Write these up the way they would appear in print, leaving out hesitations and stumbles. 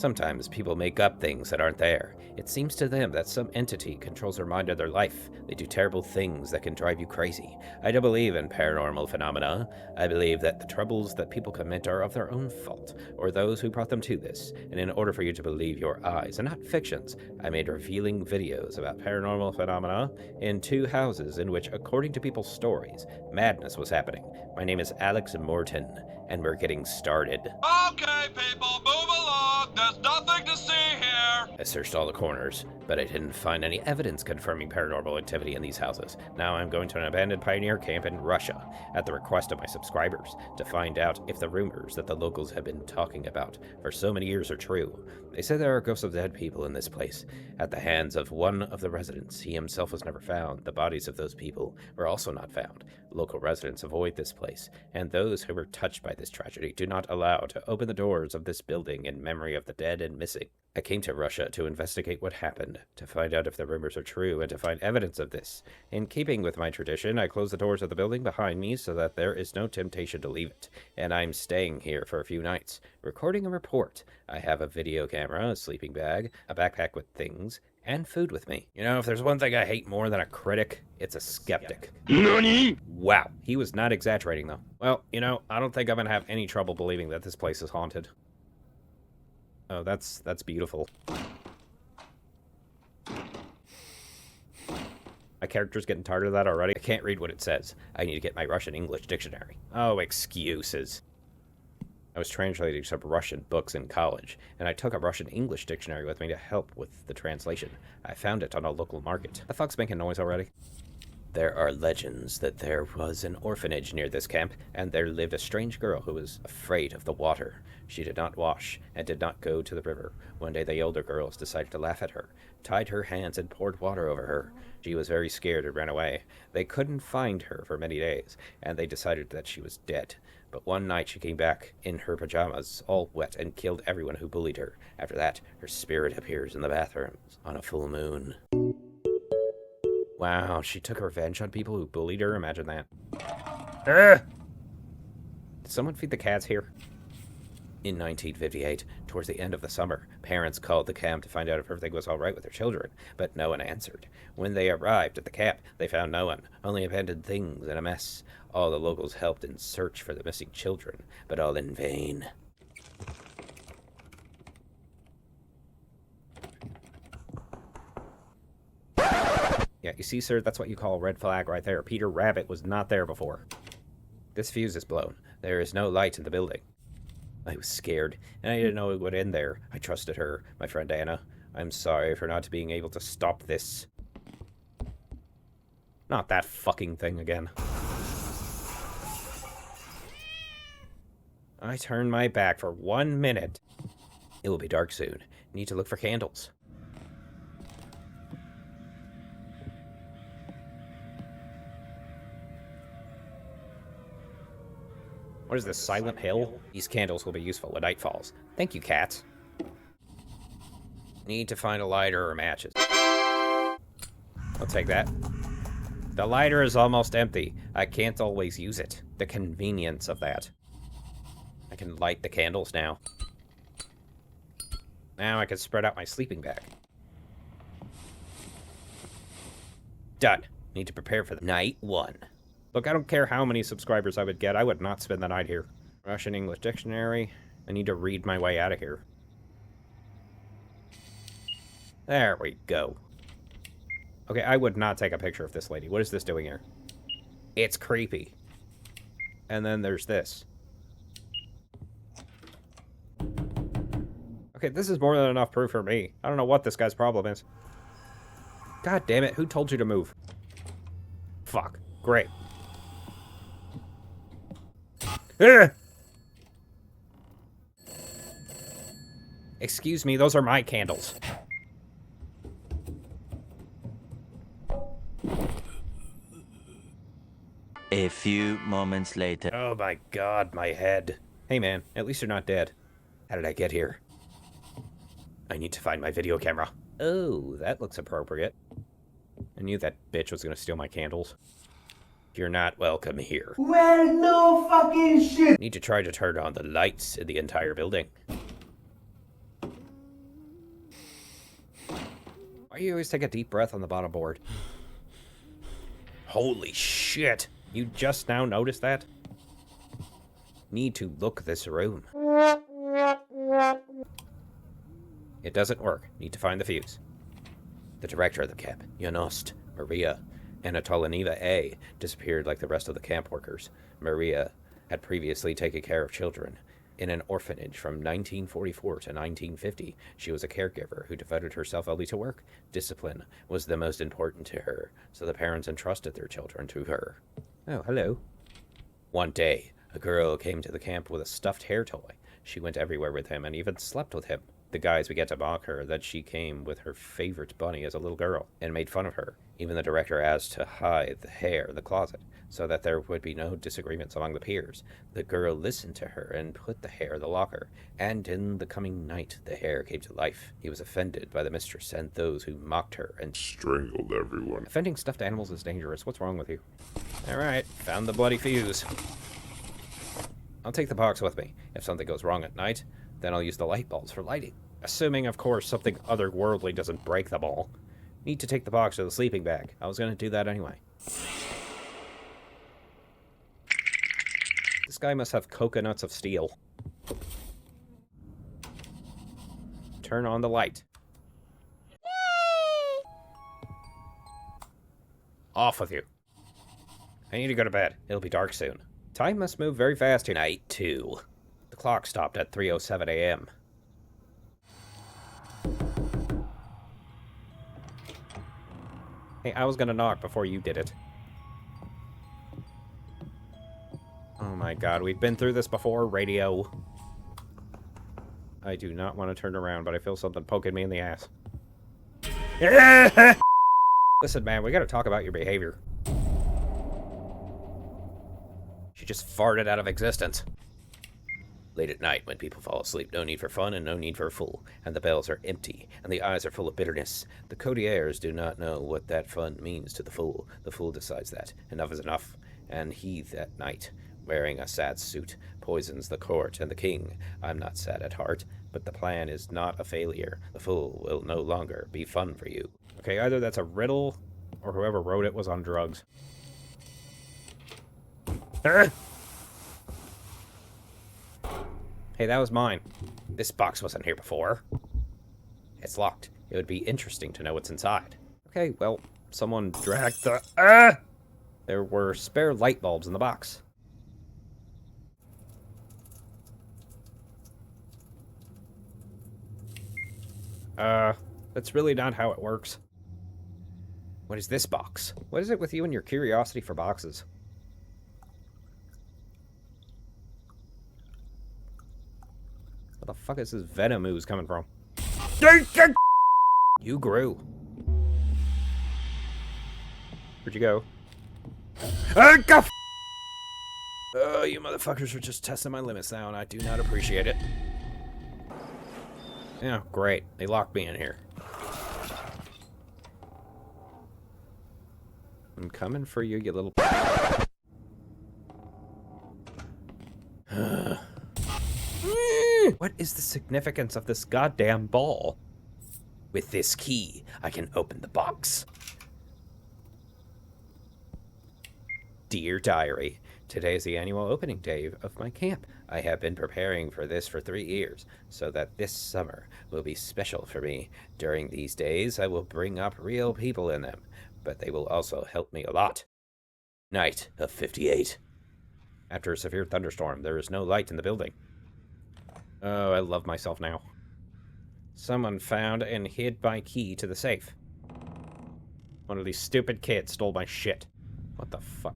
Sometimes people make up things that aren't there. It seems to them that some entity controls their mind or their life. They do terrible things that can drive you crazy. I don't believe in paranormal phenomena. I believe that the troubles that people commit are of their own fault, or those who brought them to this. And in order for you to believe your eyes, and not fictions, I made revealing videos about paranormal phenomena in 2 houses in which, according to people's stories, madness was happening. My name is Alex Morton, and we're getting started. Okay, people, move along. There's nothing to see here. I searched all the corners, but I didn't find any evidence confirming paranormal activity in these houses. Now I'm going to an abandoned pioneer camp in Russia, at the request of my subscribers, to find out if the rumors that the locals have been talking about for so many years are true. They say there are ghosts of dead people in this place, at the hands of one of the residents. He himself was never found. The bodies of those people were also not found. Local residents avoid this place, and those who were touched by this tragedy do not allow to open the doors of this building in memory of the dead and missing. I came to Russia to investigate what happened, to find out if the rumors are true, and to find evidence of this. In keeping with my tradition, I closed the doors of the building behind me so that there is no temptation to leave it, and I'm staying here for a few nights, recording a report. I have a video camera, a sleeping bag, a backpack with things, and food with me. You know, if there's one thing I hate more than a critic, it's a skeptic. NANI? Wow, he was not exaggerating, though. Well, you know, I don't think I'm gonna have any trouble believing that this place is haunted. Oh, that's beautiful. My character's getting tired of that already. I can't read what it says. I need to get my Russian-English dictionary. Oh, excuses. I was translating some Russian books in college, and I took a Russian-English dictionary with me to help with the translation. I found it on a local market. The fuck's making noise already? There are legends that there was an orphanage near this camp, and there lived a strange girl who was afraid of the water. She did not wash, and did not go to the river. One day the older girls decided to laugh at her, tied her hands and poured water over her. She was very scared and ran away. They couldn't find her for many days, and they decided that she was dead. But one night she came back in her pajamas, all wet, and killed everyone who bullied her. After that, her spirit appears in the bathrooms on a full moon. Wow, she took revenge on people who bullied her? Imagine that. Did someone feed the cats here? In 1958, towards the end of the summer, parents called the camp to find out if everything was all right with their children, but no one answered. When they arrived at the camp, they found no one, only abandoned things and a mess. All the locals helped in search for the missing children, but all in vain. Yeah, you see, sir, that's what you call a red flag right there. Peter Rabbit was not there before. This fuse is blown. There is no light in the building. I was scared, and I didn't know it would end there. I trusted her, my friend Anna. I'm sorry for not being able to stop this. Not that fucking thing again. I turned my back for 1 minute. It will be dark soon. Need to look for candles. What is this, Silent Hill? These candles will be useful when night falls. Thank you, cats. Need to find a lighter or matches. I'll take that. The lighter is almost empty. I can't always use it. The convenience of that. I can light the candles now. Now I can spread out my sleeping bag. Done. Need to prepare for the night 1. Look, I don't care how many subscribers I would get. I would not spend the night here. Russian English dictionary. I need to read my way out of here. There we go. Okay, I would not take a picture of this lady. What is this doing here? It's creepy. And then there's this. Okay, this is more than enough proof for me. I don't know what this guy's problem is. God damn it, who told you to move? Fuck. Great. Excuse me, those are my candles. A few moments later. Oh my god, my head. Hey man, at least you're not dead. How did I get here? I need to find my video camera. Oh, that looks appropriate. I knew that bitch was gonna steal my candles. You're not welcome here. Well, no fucking shit. Need to try to turn on the lights in the entire building. Why do you always take a deep breath on the bottom board? Holy shit! You just now noticed that? Need to look this room. It doesn't work. Need to find the fuse. The director of the camp, Janost, Maria Anatolineva A, disappeared like the rest of the camp workers. Maria had previously taken care of children in an orphanage from 1944 to 1950. She was a caregiver who devoted herself only to work. Discipline was the most important to her, so the parents entrusted their children to her. Oh, hello. One day, a girl came to the camp with a stuffed hair toy. She went everywhere with him and even slept with him. The guys began to mock her that she came with her favorite bunny as a little girl and made fun of her. Even the director asked to hide the hair in the closet so that there would be no disagreements among the peers. The girl listened to her and put the hair in the locker, and in the coming night the hair came to life. He was offended by the mistress and those who mocked her and strangled everyone. Offending stuffed animals is dangerous. What's wrong with you? Alright, found the bloody fuse. I'll take the box with me. If something goes wrong at night, then I'll use the light bulbs for lighting. Assuming, of course, something otherworldly doesn't break them all. Need to take the box to the sleeping bag. I was going to do that anyway. This guy must have coconuts of steel. Turn on the light. Off with you. I need to go to bed. It'll be dark soon. Time must move very fast tonight, too. The clock stopped at 3:07 a.m. Hey, I was gonna knock before you did it. Oh my god, we've been through this before, radio. I do not want to turn around, but I feel something poking me in the ass. Listen, man, we gotta talk about your behavior. She just farted out of existence. Late at night, when people fall asleep, no need for fun and no need for a fool, and the bells are empty, and the eyes are full of bitterness. The courtiers do not know what that fun means to the fool. The fool decides that enough is enough, and he that night, wearing a sad suit, poisons the court and the king. I'm not sad at heart, but the plan is not a failure. The fool will no longer be fun for you. Okay, either that's a riddle, or whoever wrote it was on drugs. Hey, that was mine. This box wasn't here before. It's locked. It would be interesting to know what's inside. Okay, well, someone dragged the... There were spare light bulbs in the box. That's really not how it works. What is this box? What is it with you and your curiosity for boxes? Where the fuck is this venom ooze coming from? You grew. Where'd you go? Oh, you motherfuckers are just testing my limits now, and I do not appreciate it. Yeah, great. They locked me in here. I'm coming for you, you little... What is the significance of this goddamn ball? With this key, I can open the box. Dear Diary, today is the annual opening day of my camp. I have been preparing for this for 3 years, so that this summer will be special for me. During these days, I will bring up real people in them, but they will also help me a lot. Night of 58. After a severe thunderstorm, there is no light in the building. Oh, I love myself now. Someone found and hid my key to the safe. One of these stupid kids stole my shit. What the fuck?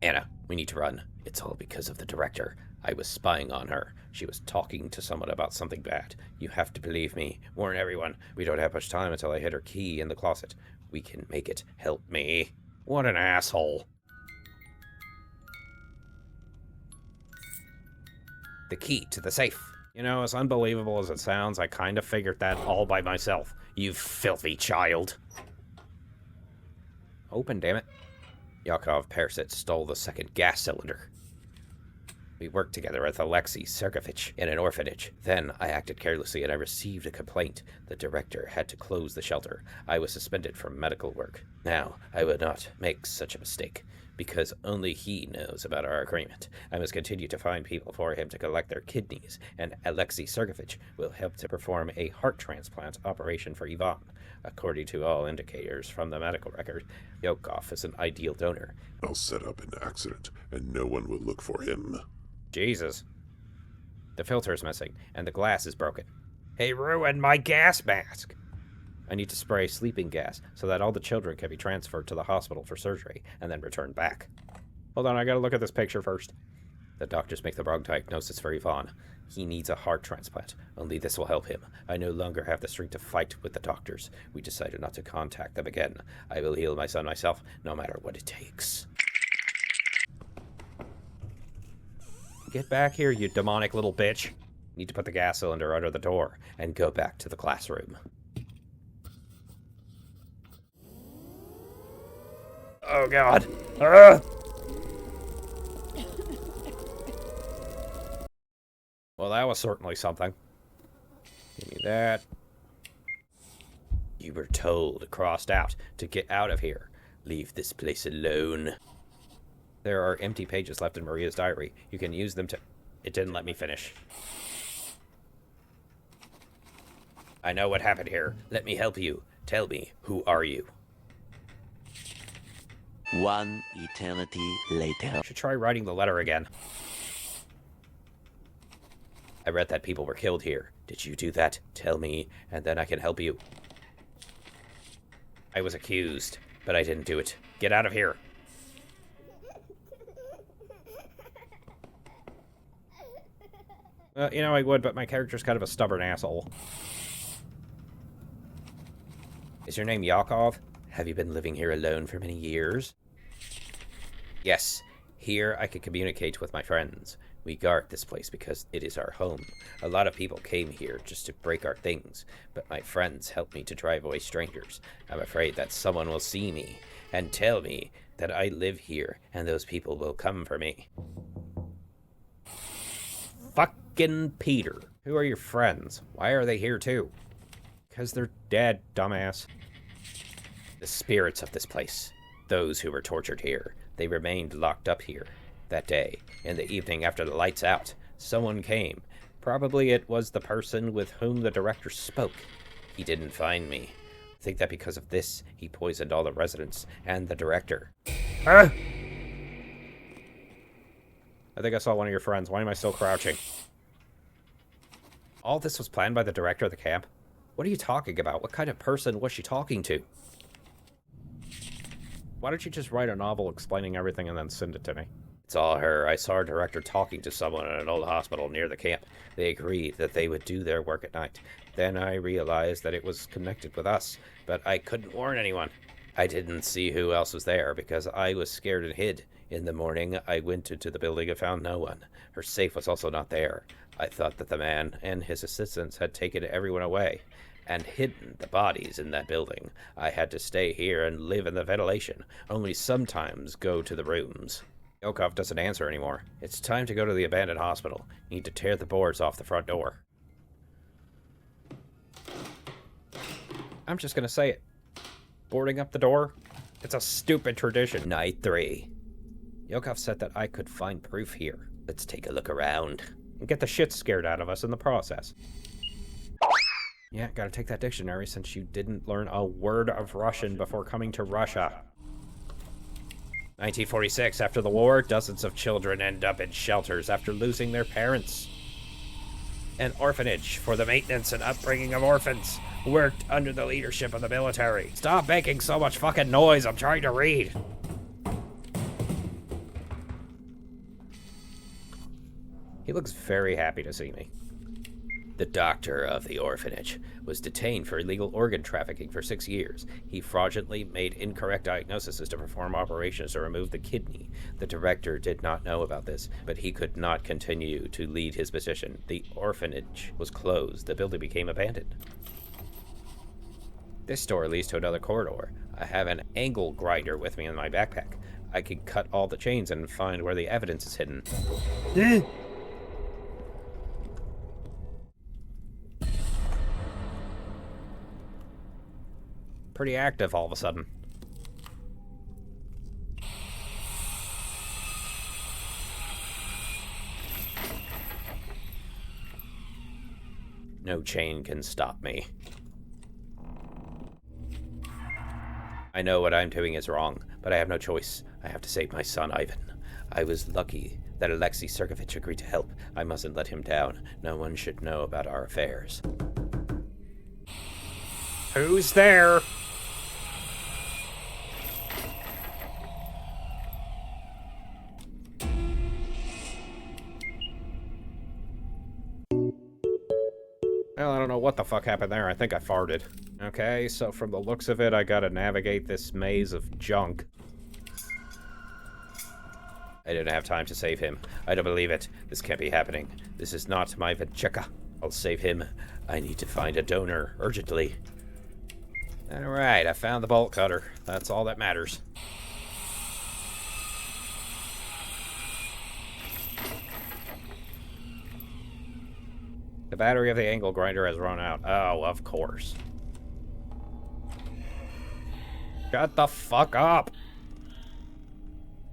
Anna, we need to run. It's all because of the director. I was spying on her. She was talking to someone about something bad. You have to believe me. Warn everyone. We don't have much time until I hid her key in the closet. We can make it. Help me. What an asshole. The key to the safe. You know, as unbelievable as it sounds, I kind of figured that all by myself. You filthy child. Open, damn it. Yakov Persit stole the second gas cylinder. We worked together with Alexei Sergeyevich in an orphanage. Then I acted carelessly and I received a complaint. The director had to close the shelter. I was suspended from medical work. Now, I would not make such a mistake, because only he knows about our agreement. I must continue to find people for him to collect their kidneys, and Alexei Sergeyevich will help to perform a heart transplant operation for Ivan. According to all indicators from the medical record, Yokov is an ideal donor. I'll set up an accident, and no one will look for him. Jesus. The filter's missing, and the glass is broken. He ruined my gas mask! I need to spray sleeping gas so that all the children can be transferred to the hospital for surgery and then returned back. Hold on, I gotta look at this picture first. The doctors make the wrong diagnosis for Ivan. He needs a heart transplant. Only this will help him. I no longer have the strength to fight with the doctors. We decided not to contact them again. I will heal my son myself, no matter what it takes. Get back here, you demonic little bitch. Need to put the gas cylinder under the door and go back to the classroom. Oh god. Well, that was certainly something. Give me that. You were told, crossed out, to get out of here. Leave this place alone. There are empty pages left in Maria's diary. You can use them to... It didn't let me finish. I know what happened here. Let me help you. Tell me, who are you? One eternity later. I should try writing the letter again. I read that people were killed here. Did you do that? Tell me, and then I can help you. I was accused, but I didn't do it. Get out of here. You know I would, but my character's kind of a stubborn asshole. Is your name Yakov? Have you been living here alone for many years? Yes. Here I can communicate with my friends. We guard this place because it is our home. A lot of people came here just to break our things, but my friends help me to drive away strangers. I'm afraid that someone will see me and tell me that I live here, and those people will come for me. Fucking Peter. Who are your friends? Why are they here too? Because they're dead, dumbass. The spirits of this place. Those who were tortured here. They remained locked up here. That day, in the evening after the lights out, someone came. Probably it was the person with whom the director spoke. He didn't find me. I think that because of this, he poisoned all the residents and the director. Huh? I think I saw one of your friends. Why am I still crouching? All this was planned by the director of the camp? What are you talking about? What kind of person was she talking to? Why don't you just write a novel explaining everything and then send it to me? It's all her. I saw our director talking to someone in an old hospital near the camp. They agreed that they would do their work at night. Then I realized that it was connected with us, but I couldn't warn anyone. I didn't see who else was there because I was scared and hid. In the morning, I went into the building and found no one. Her safe was also not there. I thought that the man and his assistants had taken everyone away and hidden the bodies in that building. I had to stay here and live in the ventilation, only sometimes go to the rooms. Yokov doesn't answer anymore. It's time to go to the abandoned hospital. Need to tear the boards off the front door. I'm just gonna say it. Boarding up the door? It's a stupid tradition. Night 3. Yokov said that I could find proof here. Let's take a look around. And get the shit scared out of us in the process. Yeah, gotta take that dictionary since you didn't learn a word of Russian before coming to Russia. 1946, after the war, dozens of children end up in shelters after losing their parents. An orphanage for the maintenance and upbringing of orphans worked under the leadership of the military. Stop making so much fucking noise, I'm trying to read. He looks very happy to see me. The doctor of the orphanage was detained for illegal organ trafficking for 6 years. He fraudulently made incorrect diagnoses to perform operations to remove the kidney. The director did not know about this, but he could not continue to lead his position. The orphanage was closed. The building became abandoned. This door leads to another corridor. I have an angle grinder with me in my backpack. I could cut all the chains and find where the evidence is hidden. Pretty active all of a sudden. No chain can stop me. I know what I'm doing is wrong, but I have no choice. I have to save my son, Ivan. I was lucky that Alexei Sergeyevich agreed to help. I mustn't let him down. No one should know about our affairs. Who's there? Well, I don't know what the fuck happened there. I think I farted. Okay, so from the looks of it, I gotta navigate this maze of junk. I didn't have time to save him. I don't believe it. This can't be happening. This is not my Vacheka. I'll save him. I need to find a donor urgently. Alright, I found the bolt cutter. That's all that matters. The battery of the angle grinder has run out. Oh, of course. Shut the fuck up!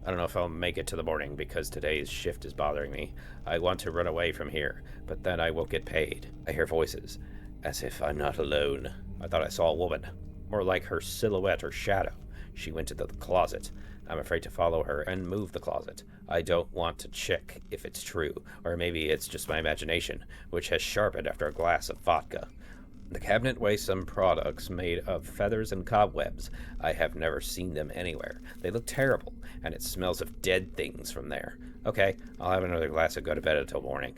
I don't know if I'll make it to the morning because today's shift is bothering me. I want to run away from here, but then I will get paid. I hear voices, as if I'm not alone. I thought I saw a woman, more like her silhouette or shadow. She went into the closet. I'm afraid to follow her and move the closet. I don't want to check if it's true, or maybe it's just my imagination, which has sharpened after a glass of vodka. The cabinet weighs some products made of feathers and cobwebs. I have never seen them anywhere. They look terrible, and it smells of dead things from there. Okay, I'll have another glass and go to bed until morning.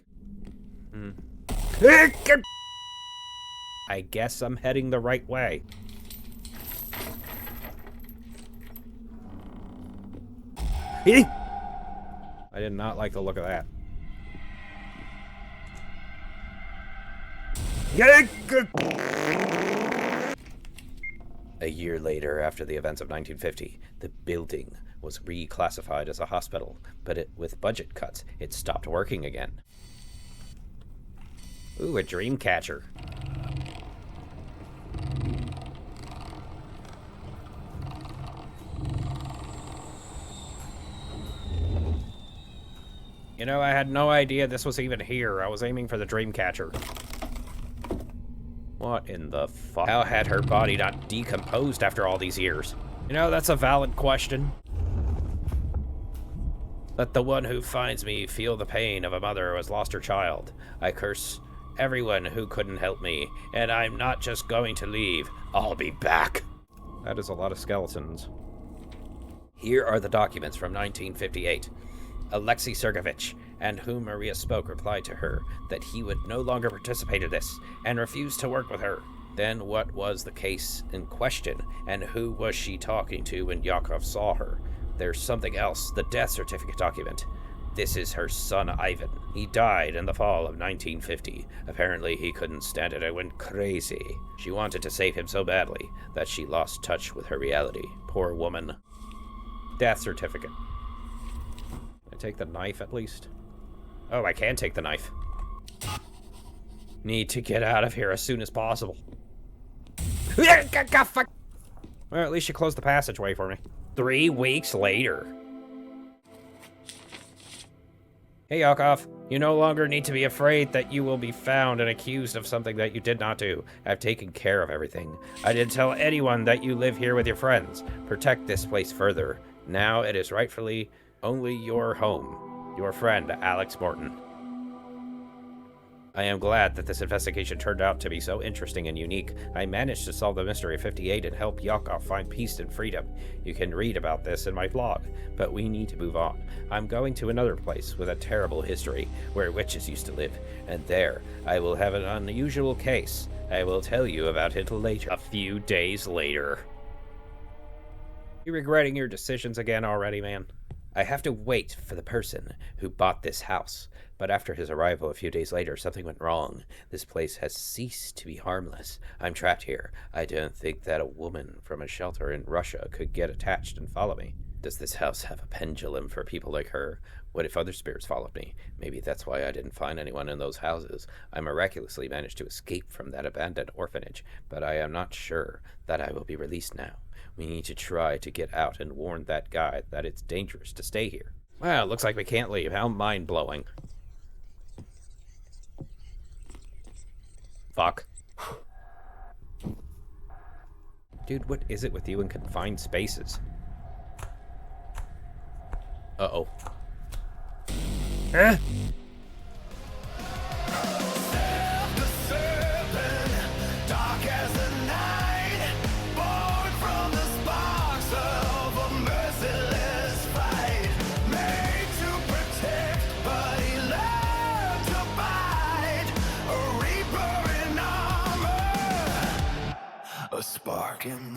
I guess I'm heading the right way. I did not like the look of that. A year later, after the events of 1950, the building was reclassified as a hospital, but with budget cuts, it stopped working again. Ooh, a dream catcher. You know, I had no idea this was even here. I was aiming for the dream catcher. What in the fuck? How had her body not decomposed after all these years? You know, that's a valid question. Let the one who finds me feel the pain of a mother who has lost her child. I curse everyone who couldn't help me, and I'm not just going to leave. I'll be back. That is a lot of skeletons. Here are the documents from 1958. Alexei Sergeyevich, and whom Maria spoke, replied to her that he would no longer participate in this and refused to work with her. Then what was the case in question, and who was she talking to when Yakov saw her? There's something else, the death certificate document. This is her son Ivan. He died in the fall of 1950. Apparently he couldn't stand it and went crazy. She wanted to save him so badly that she lost touch with her reality. Poor woman. Death certificate. I take the knife at least? Oh, I can take the knife. Need to get out of here as soon as possible. Well, at least you closed the passageway for me. 3 weeks later. Hey, Yakov. You no longer need to be afraid that you will be found and accused of something that you did not do. I've taken care of everything. I didn't tell anyone that you live here with your friends. Protect this place further. Now it is rightfully only your home. Your friend, Alex Morton. I am glad that this investigation turned out to be so interesting and unique. I managed to solve the mystery of 58 and help Yakov find peace and freedom. You can read about this in my blog, but we need to move on. I'm going to another place with a terrible history where witches used to live, and there I will have an unusual case. I will tell you about it later. A few days later. You regretting your decisions again already, man? I have to wait for the person who bought this house. But after his arrival a few days later, something went wrong. This place has ceased to be harmless. I'm trapped here. I don't think that a woman from a shelter in Russia could get attached and follow me. Does this house have a pendulum for people like her? What if other spirits followed me? Maybe that's why I didn't find anyone in those houses. I miraculously managed to escape from that abandoned orphanage, but I am not sure that I will be released now. We need to try to get out and warn that guy that it's dangerous to stay here. Well, looks like we can't leave. How mind-blowing. Fuck. Dude, what is it with you in confined spaces? Uh-oh. Eh? A spark in